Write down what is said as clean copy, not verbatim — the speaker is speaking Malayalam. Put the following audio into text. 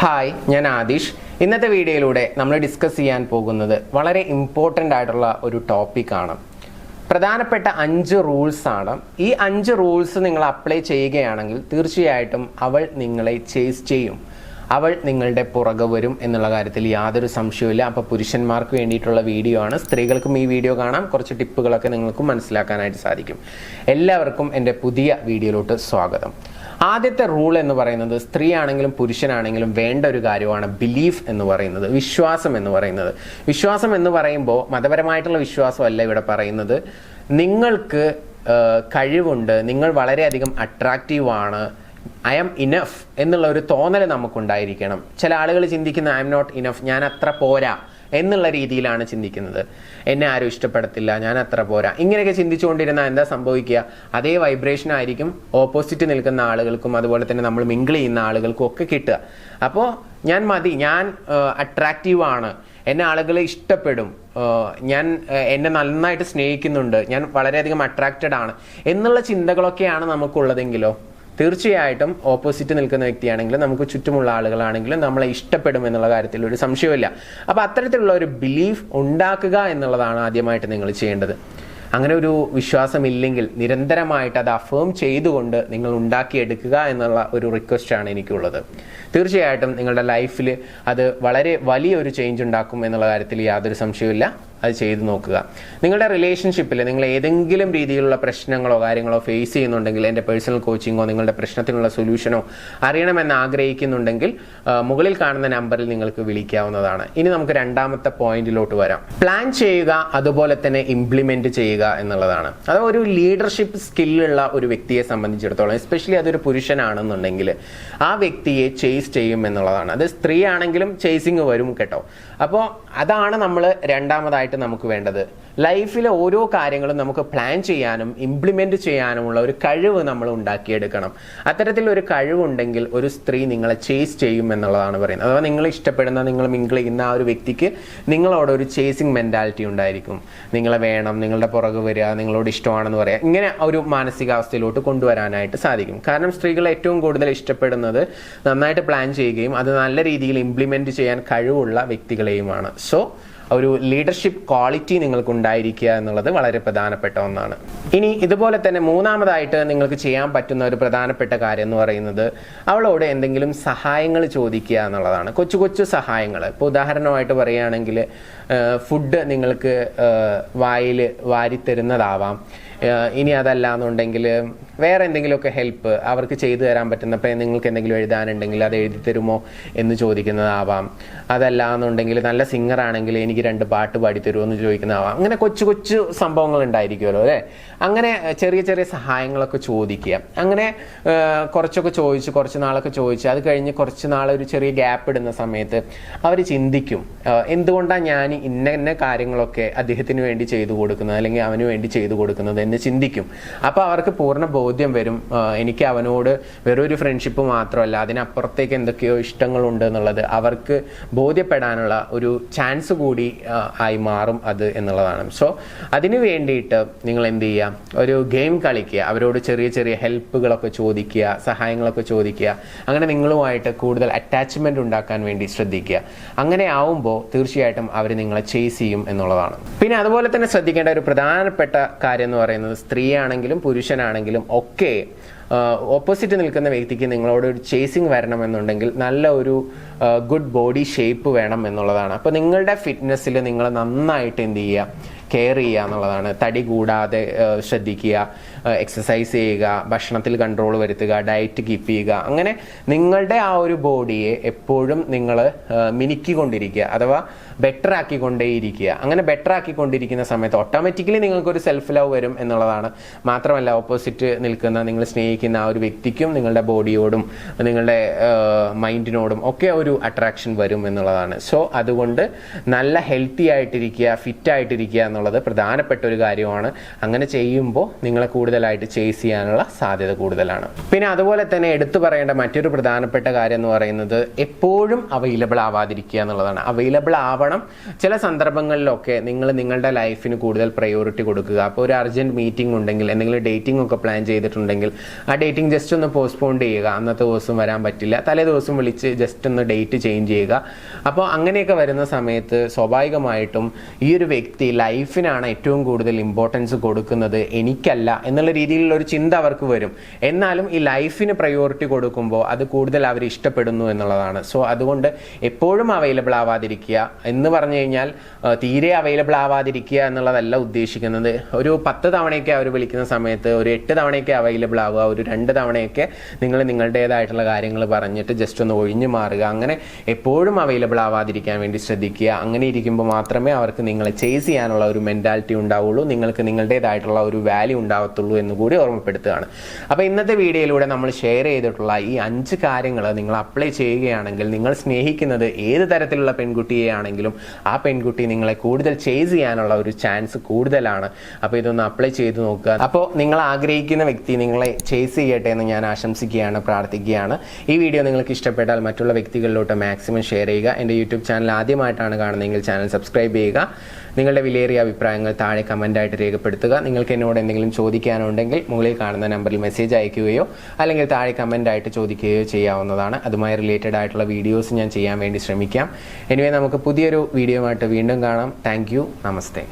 ഹായ്, ഞാൻ ആദിഷ്. ഇന്നത്തെ വീഡിയോയിലൂടെ നമ്മൾ ഡിസ്കസ് ചെയ്യാൻ പോകുന്നത് വളരെ ഇമ്പോർട്ടൻ്റ് ആയിട്ടുള്ള ഒരു ടോപ്പിക്കാണ്. പ്രധാനപ്പെട്ട 5 റൂൾസ് ആണ്. ഈ 5 റൂൾസ് നിങ്ങൾ അപ്ലൈ ചെയ്യുകയാണെങ്കിൽ തീർച്ചയായിട്ടും അവൾ നിങ്ങളെ ചേസ് ചെയ്യും, അവൾ നിങ്ങളുടെ പുറകെ വരും എന്നുള്ള കാര്യത്തിൽ യാതൊരു സംശയവുമില്ല. അപ്പോൾ പുരുഷന്മാർക്ക് വേണ്ടിയിട്ടുള്ള വീഡിയോ ആണ്. സ്ത്രീകൾക്കും ഈ വീഡിയോ കാണാം, കുറച്ച് ടിപ്പുകളൊക്കെ നിങ്ങൾക്ക് മനസ്സിലാക്കാനായിട്ട് സാധിക്കും. എല്ലാവർക്കും എൻ്റെ പുതിയ വീഡിയോയിലോട്ട് സ്വാഗതം. ആദ്യത്തെ റൂൾ എന്ന് പറയുന്നത് സ്ത്രീ ആണെങ്കിലും പുരുഷനാണെങ്കിലും വേണ്ട ഒരു കാര്യമാണ് ബിലീഫ് എന്ന് പറയുന്നത്, വിശ്വാസം എന്ന് പറയുന്നത്. വിശ്വാസം എന്ന് പറയുമ്പോൾ മതപരമായിട്ടുള്ള വിശ്വാസമല്ല ഇവിടെ പറയുന്നത്. നിങ്ങൾക്ക് കഴിവുണ്ട്, നിങ്ങൾ വളരെയധികം അട്രാക്റ്റീവ് ആണ്, ഐ ആം ഇനഫ് എന്നുള്ള ഒരു തോന്നൽ നമുക്കുണ്ടായിരിക്കണം. ചില ആളുകൾ ചിന്തിക്കുന്ന ഐ എം നോട്ട് ഇനഫ്, ഞാൻ അത്ര പോരാ എന്നുള്ള രീതിയിലാണ് ചിന്തിക്കുന്നത്. എന്നെ ആരും ഇഷ്ടപ്പെടത്തില്ല, ഞാൻ അത്ര പോരാ, ഇങ്ങനെയൊക്കെ ചിന്തിച്ചുകൊണ്ടിരുന്നാൽ എന്താ സംഭവിക്കുക? അതേ വൈബ്രേഷൻ ആയിരിക്കും ഓപ്പോസിറ്റ് നിൽക്കുന്ന ആളുകൾക്കും അതുപോലെ തന്നെ നമ്മൾ മിങ്കിൾ ചെയ്യുന്ന ആളുകൾക്കും ഒക്കെ കിട്ടുക. അപ്പോൾ ഞാൻ മതി, ഞാൻ അട്രാക്റ്റീവ് ആണ്, എന്നെ ആളുകൾ ഇഷ്ടപ്പെടും, എന്നെ നന്നായിട്ട് സ്നേഹിക്കുന്നുണ്ട്, ഞാൻ വളരെയധികം അട്രാക്റ്റഡ് ആണ് എന്നുള്ള ചിന്തകളൊക്കെയാണ് നമുക്കുള്ളതെങ്കിലോ തീർച്ചയായിട്ടും ഓപ്പോസിറ്റ് നിൽക്കുന്ന വ്യക്തിയാണെങ്കിലും നമുക്ക് ചുറ്റുമുള്ള ആളുകളാണെങ്കിലും നമ്മളെ ഇഷ്ടപ്പെടും എന്നുള്ള കാര്യത്തിൽ ഒരു സംശയമില്ല. അപ്പോൾ അത്തരത്തിലുള്ള ഒരു ബിലീഫ് ഉണ്ടാക്കുക എന്നുള്ളതാണ് ആദ്യമായിട്ട് നിങ്ങൾ ചെയ്യേണ്ടത്. അങ്ങനെ ഒരു വിശ്വാസമില്ലെങ്കിൽ നിരന്തരമായിട്ട് അത് അഫേം ചെയ്തുകൊണ്ട് നിങ്ങൾ ഉണ്ടാക്കിയെടുക്കുക എന്നുള്ള ഒരു റിക്വസ്റ്റാണ് എനിക്കുള്ളത്. തീർച്ചയായിട്ടും നിങ്ങളുടെ ലൈഫിൽ അത് വളരെ വലിയൊരു ചേഞ്ച് ഉണ്ടാക്കും എന്നുള്ള കാര്യത്തിൽ യാതൊരു സംശയവുമില്ല. അത് ചെയ്തു നോക്കുക. നിങ്ങളുടെ റിലേഷൻഷിപ്പിൽ നിങ്ങൾ ഏതെങ്കിലും രീതിയിലുള്ള പ്രശ്നങ്ങളോ കാര്യങ്ങളോ ഫേസ് ചെയ്യുന്നുണ്ടെങ്കിൽ എൻ്റെ പേഴ്സണൽ കോച്ചിങ്ങോ നിങ്ങളുടെ പ്രശ്നത്തിനുള്ള സൊല്യൂഷനോ അറിയണമെന്ന് ആഗ്രഹിക്കുന്നുണ്ടെങ്കിൽ മുകളിൽ കാണുന്ന നമ്പറിൽ നിങ്ങൾക്ക് വിളിക്കാവുന്നതാണ്. ഇനി നമുക്ക് രണ്ടാമത്തെ പോയിന്റിലോട്ട് വരാം. പ്ലാൻ ചെയ്യുക, അതുപോലെ തന്നെ ഇംപ്ലിമെന്റ് ചെയ്യുക എന്നുള്ളതാണ്. അത് ഒരു ലീഡർഷിപ്പ് സ്കില്ലുള്ള ഒരു വ്യക്തിയെ സംബന്ധിച്ചിടത്തോളം, എസ്പെഷ്യലി അതൊരു പുരുഷനാണെന്നുണ്ടെങ്കിൽ ആ വ്യക്തിയെ ചേസ് ചെയ്യും എന്നുള്ളതാണ്. അത് സ്ത്രീ ആണെങ്കിലും ചേസിങ് വരും കേട്ടോ. അപ്പോൾ അതാണ് നമ്മൾ രണ്ടാമതായിട്ട് നമുക്ക് വേണ്ടത്. ലൈഫിലെ ഓരോ കാര്യങ്ങളും നമുക്ക് പ്ലാൻ ചെയ്യാനും ഇംപ്ലിമെന്റ് ചെയ്യാനുമുള്ള ഒരു കഴിവ് നമ്മൾ ഉണ്ടാക്കിയെടുക്കണം. അത്തരത്തിലൊരു കഴിവുണ്ടെങ്കിൽ ഒരു സ്ത്രീ നിങ്ങളെ ചേസ് ചെയ്യും എന്നുള്ളതാണ് പറയുന്നത്. അഥവാ നിങ്ങൾ ഇഷ്ടപ്പെടുന്ന, നിങ്ങൾ മിങ്കിൾ ചെയ്യുന്ന ആ ഒരു വ്യക്തിക്ക് നിങ്ങളോട് ഒരു ചേസിങ് മെന്റാലിറ്റി ഉണ്ടായിരിക്കും. നിങ്ങളെ വേണം, നിങ്ങളുടെ പുറകെ വരിക, നിങ്ങളോട് ഇഷ്ടമാണെന്ന് പറയാം, ഇങ്ങനെ ഒരു മാനസികാവസ്ഥയിലോട്ട് കൊണ്ടുവരാനായിട്ട് സാധിക്കും. കാരണം സ്ത്രീകൾ ഏറ്റവും കൂടുതൽ ഇഷ്ടപ്പെടുന്നത് നന്നായിട്ട് പ്ലാൻ ചെയ്യുകയും അത് നല്ല രീതിയിൽ ഇംപ്ലിമെന്റ് ചെയ്യാൻ കഴിവുള്ള വ്യക്തികളെയുമാണ്. സോ ഒരു ലീഡർഷിപ്പ് ക്വാളിറ്റി നിങ്ങൾക്ക് ഉണ്ടായിരിക്കുക എന്നുള്ളത് വളരെ പ്രധാനപ്പെട്ട ഒന്നാണ്. ഇനി ഇതുപോലെ തന്നെ മൂന്നാമതായിട്ട് നിങ്ങൾക്ക് ചെയ്യാൻ പറ്റുന്ന ഒരു പ്രധാനപ്പെട്ട കാര്യം എന്ന് പറയുന്നത് അവളോട് എന്തെങ്കിലും സഹായങ്ങൾ ചോദിക്കുക എന്നുള്ളതാണ്. കൊച്ചു കൊച്ചു സഹായങ്ങൾ. ഇപ്പോൾ ഉദാഹരണമായിട്ട് പറയുകയാണെങ്കിൽ ഫുഡ് നിങ്ങൾക്ക് വായിൽ വാരിത്തരുന്നതാവാം. ഇനി അതല്ല എന്നുണ്ടെങ്കിൽ വേറെ എന്തെങ്കിലുമൊക്കെ ഹെൽപ്പ് അവർക്ക് ചെയ്തു തരാൻ പറ്റുന്ന, ഇപ്പം നിങ്ങൾക്ക് എന്തെങ്കിലും എഴുതാനുണ്ടെങ്കിൽ അത് എഴുതി തരുമോ എന്ന് ചോദിക്കുന്നതാവാം. അതല്ല എന്നുണ്ടെങ്കിൽ നല്ല സിംഗർ ആണെങ്കിൽ എനിക്ക് 2 പാട്ട് പാടി തരുമോ എന്ന് ചോദിക്കുന്നതാവാം. അങ്ങനെ കൊച്ചു കൊച്ചു സംഭവങ്ങൾ ഉണ്ടായിരിക്കുമല്ലോ അല്ലേ. അങ്ങനെ ചെറിയ ചെറിയ സഹായങ്ങളൊക്കെ ചോദിക്കുക. അങ്ങനെ കുറച്ചൊക്കെ ചോദിച്ച് കുറച്ച് നാളൊക്കെ ചോദിച്ച് അത് കഴിഞ്ഞ് കുറച്ച് നാൾ ഒരു ചെറിയ ഗ്യാപ്പ് ഇടുന്ന സമയത്ത് അവർ ചിന്തിക്കും, എന്തുകൊണ്ടാണ് ഞാൻ ഇന്ന കാര്യങ്ങളൊക്കെ അദ്ദേഹത്തിന് വേണ്ടി ചെയ്തു കൊടുക്കുന്നത് അല്ലെങ്കിൽ അവന് വേണ്ടി ചെയ്തു കൊടുക്കുന്നത് എന്ന് ചിന്തിക്കും. അപ്പോൾ അവർക്ക് പൂർണ്ണ ബോധ്യം വരും, എനിക്ക് അവനോട് വെറൊരു ഫ്രണ്ട്ഷിപ്പ് മാത്രമല്ല അതിനപ്പുറത്തേക്ക് എന്തൊക്കെയോ ഇഷ്ടങ്ങളുണ്ട് എന്നുള്ളത് അവർക്ക് ബോധ്യപ്പെടാനുള്ള ഒരു ചാൻസ് കൂടി ആയി മാറും അത് എന്നുള്ളതാണ്. സോ അതിന് വേണ്ടിയിട്ട് നിങ്ങൾ എന്ത് ചെയ്യുക, ഒരു ഗെയിം കളിക്കുക, അവരോട് ചെറിയ ചെറിയ ഹെൽപ്പുകളൊക്കെ ചോദിക്കുക, സഹായങ്ങളൊക്കെ ചോദിക്കുക. അങ്ങനെ നിങ്ങളുമായിട്ട് കൂടുതൽ അറ്റാച്ച്മെന്റ് ഉണ്ടാക്കാൻ വേണ്ടി ശ്രദ്ധിക്കുക. അങ്ങനെ ആവുമ്പോൾ തീർച്ചയായിട്ടും അവർ നിങ്ങളെ ചേസ് ചെയ്യും എന്നുള്ളതാണ്. പിന്നെ അതുപോലെ തന്നെ ശ്രദ്ധിക്കേണ്ട ഒരു പ്രധാനപ്പെട്ട കാര്യം എന്ന് പറയുന്നത് സ്ത്രീയാണെങ്കിലും പുരുഷനാണെങ്കിലും ഒക്കെ ഓപ്പോസിറ്റ് നിൽക്കുന്ന വ്യക്തിക്ക് നിങ്ങളോട് ഒരു ചേസിങ് വരണമെന്നുണ്ടെങ്കിൽ നല്ല ഒരു ഗുഡ് ബോഡി ഷേപ്പ് വേണം എന്നുള്ളതാണ്. അപ്പോൾ നിങ്ങളുടെ ഫിറ്റ്നസ്സിൽ നിങ്ങൾ നന്നായിട്ട് എന്ത് ചെയ്യുക, കെയർ ചെയ്യുക എന്നുള്ളതാണ്. തടി കൂടാതെ ശ്രദ്ധിക്കുക, എക്സസൈസ് ചെയ്യുക, ഭക്ഷണത്തിൽ കൺട്രോൾ വരുത്തുക, ഡയറ്റ് കീപ്പ് ചെയ്യുക. അങ്ങനെ നിങ്ങളുടെ ആ ഒരു ബോഡിയെ എപ്പോഴും നിങ്ങൾ മിനുക്കിക്കൊണ്ടിരിക്കുക, അഥവാ ബെറ്റർ ആക്കിക്കൊണ്ടേയിരിക്കുക. അങ്ങനെ ബെറ്റർ ആക്കിക്കൊണ്ടിരിക്കുന്ന സമയത്ത് ഓട്ടോമാറ്റിക്കലി നിങ്ങൾക്കൊരു സെൽഫ് ലവ് വരും എന്നുള്ളതാണ്. മാത്രമല്ല ഓപ്പോസിറ്റ് നിൽക്കുന്ന, നിങ്ങൾ സ്നേഹിക്കുന്ന ആ ഒരു വ്യക്തിക്കും നിങ്ങളുടെ ബോഡിയോടും നിങ്ങളുടെ മൈൻഡിനോടും ഒക്കെ ഒരു അട്രാക്ഷൻ വരും എന്നുള്ളതാണ്. സോ അതുകൊണ്ട് നല്ല ഹെൽത്തി ആയിട്ടിരിക്കുക, ഫിറ്റ് ആയിട്ടിരിക്കുക എന്നുള്ളത് പ്രധാനപ്പെട്ട ഒരു കാര്യമാണ്. അങ്ങനെ ചെയ്യുമ്പോൾ നിങ്ങളെ കൂടുതൽ കൂടുതലായിട്ട് ചേസ് ചെയ്യാനുള്ള സാധ്യത കൂടുതലാണ്. പിന്നെ അതുപോലെ തന്നെ എടുത്തു പറയേണ്ട മറ്റൊരു പ്രധാനപ്പെട്ട കാര്യം എന്ന് പറയുന്നത് എപ്പോഴും അവൈലബിൾ ആവാതിരിക്കുക എന്നുള്ളതാണ്. അവൈലബിൾ ആവണം. ചില സന്ദർഭങ്ങളിലൊക്കെ നിങ്ങൾ നിങ്ങളുടെ ലൈഫിന് കൂടുതൽ പ്രയോറിറ്റി കൊടുക്കുക. അപ്പോൾ ഒരു അർജന്റ് മീറ്റിംഗ് ഉണ്ടെങ്കിൽ, എന്തെങ്കിലും ഡേറ്റിംഗ് ഒക്കെ പ്ലാൻ ചെയ്തിട്ടുണ്ടെങ്കിൽ ആ ഡേറ്റിംഗ് ജസ്റ്റ് ഒന്ന് പോസ്റ്റ്പോൺ ചെയ്യുക. അന്നത്തെ ദിവസം വരാൻ പറ്റില്ല, തലേ ദിവസം വിളിച്ച് ജസ്റ്റ് ഒന്ന് ഡേറ്റ് ചേഞ്ച് ചെയ്യുക. അപ്പോൾ അങ്ങനെയൊക്കെ വരുന്ന സമയത്ത് സ്വാഭാവികമായിട്ടും ഈ ഒരു വ്യക്തി ലൈഫിനാണ് ഏറ്റവും കൂടുതൽ ഇമ്പോർട്ടൻസ് കൊടുക്കുന്നത്, എനിക്കല്ല എന്നുള്ള രീതിയിലുള്ള ഒരു ചിന്ത അവർക്ക് വരും. എന്നാലും ഈ ലൈഫിന് പ്രയോറിറ്റി കൊടുക്കുമ്പോൾ അത് കൂടുതൽ അവർ ഇഷ്ടപ്പെടുന്നു എന്നുള്ളതാണ്. സോ അതുകൊണ്ട് എപ്പോഴും അവൈലബിൾ ആവാതിരിക്കുക എന്ന് പറഞ്ഞു കഴിഞ്ഞാൽ തീരെ അവൈലബിൾ ആവാതിരിക്കുക എന്നുള്ളതല്ല ഉദ്ദേശിക്കുന്നത്. ഒരു 10 തവണയൊക്കെ അവർ വിളിക്കുന്ന സമയത്ത് ഒരു 8 തവണയൊക്കെ അവൈലബിൾ ആവുക, ഒരു 2 തവണയൊക്കെ നിങ്ങൾ നിങ്ങളുടേതായിട്ടുള്ള കാര്യങ്ങൾ പറഞ്ഞിട്ട് ജസ്റ്റ് ഒന്ന് ഒഴിഞ്ഞു മാറുക. അങ്ങനെ എപ്പോഴും അവൈലബിൾ ആവാതിരിക്കാൻ വേണ്ടി ശ്രദ്ധിക്കുക. അങ്ങനെ ഇരിക്കുമ്പോൾ മാത്രമേ അവർക്ക് നിങ്ങളെ ചേസ് ചെയ്യാനുള്ള ഒരു മെൻറ്റാലിറ്റി ഉണ്ടാവുള്ളൂ, നിങ്ങൾക്ക് നിങ്ങളുടേതായിട്ടുള്ള ഒരു വാല്യൂ ഉണ്ടാവത്തുള്ളൂ എന്ന് കൂടി ഓർമ്മപ്പെടുത്തുകയാണ്. അപ്പോൾ ഇന്നത്തെ വീഡിയോയിലൂടെ നമ്മൾ ഷെയർ ചെയ്തിട്ടുള്ള ഈ 5 കാര്യങ്ങൾ നിങ്ങൾ അപ്ലൈ ചെയ്യുകയാണെങ്കിൽ നിങ്ങൾ സ്നേഹിക്കുന്നത് ഏത് തരത്തിലുള്ള പെൺകുട്ടിയെയാണെങ്കിലും ആ പെൺകുട്ടി നിങ്ങളെ കൂടുതൽ ചേസ് ചെയ്യാനുള്ള ഒരു ചാൻസ് കൂടുതലാണ്. അപ്പോൾ ഇതൊന്ന് അപ്ലൈ ചെയ്ത് നോക്കുക. അപ്പോൾ നിങ്ങൾ ആഗ്രഹിക്കുന്ന വ്യക്തി നിങ്ങളെ ചേസ് ചെയ്യട്ടെ എന്ന് ഞാൻ ആശംസിക്കുകയാണ്, പ്രാർത്ഥിക്കുകയാണ്. ഈ വീഡിയോ നിങ്ങൾക്ക് ഇഷ്ടപ്പെട്ടാൽ മറ്റുള്ള വ്യക്തികളിലോട്ട് മാക്സിമം ഷെയർ ചെയ്യുക. എൻ്റെ യൂട്യൂബ് ചാനൽ ആദ്യമായിട്ടാണ് കാണുന്നതെങ്കിൽ ചാനൽ സബ്സ്ക്രൈബ് ചെയ്യുക. നിങ്ങളുടെ വിലയേറിയ അഭിപ്രായങ്ങൾ താഴെ കമൻ്റായിട്ട് രേഖപ്പെടുത്തുക. നിങ്ങൾക്ക് എന്നോട് എന്തെങ്കിലും ചോദിക്കാനുണ്ടെങ്കിൽ മുകളിൽ കാണുന്ന നമ്പറിൽ മെസ്സേജ് അയക്കുകയോ അല്ലെങ്കിൽ താഴെ കമൻ്റായിട്ട് ചോദിക്കുകയോ ചെയ്യാവുന്നതാണ്. അതുമായി റിലേറ്റഡ് ആയിട്ടുള്ള വീഡിയോസ് ഞാൻ ചെയ്യാൻ വേണ്ടി ശ്രമിക്കാം. എനിവേ നമുക്ക് പുതിയൊരു വീഡിയോ ആയിട്ട് വീണ്ടും കാണാം. Thank you. നമസ്തേ.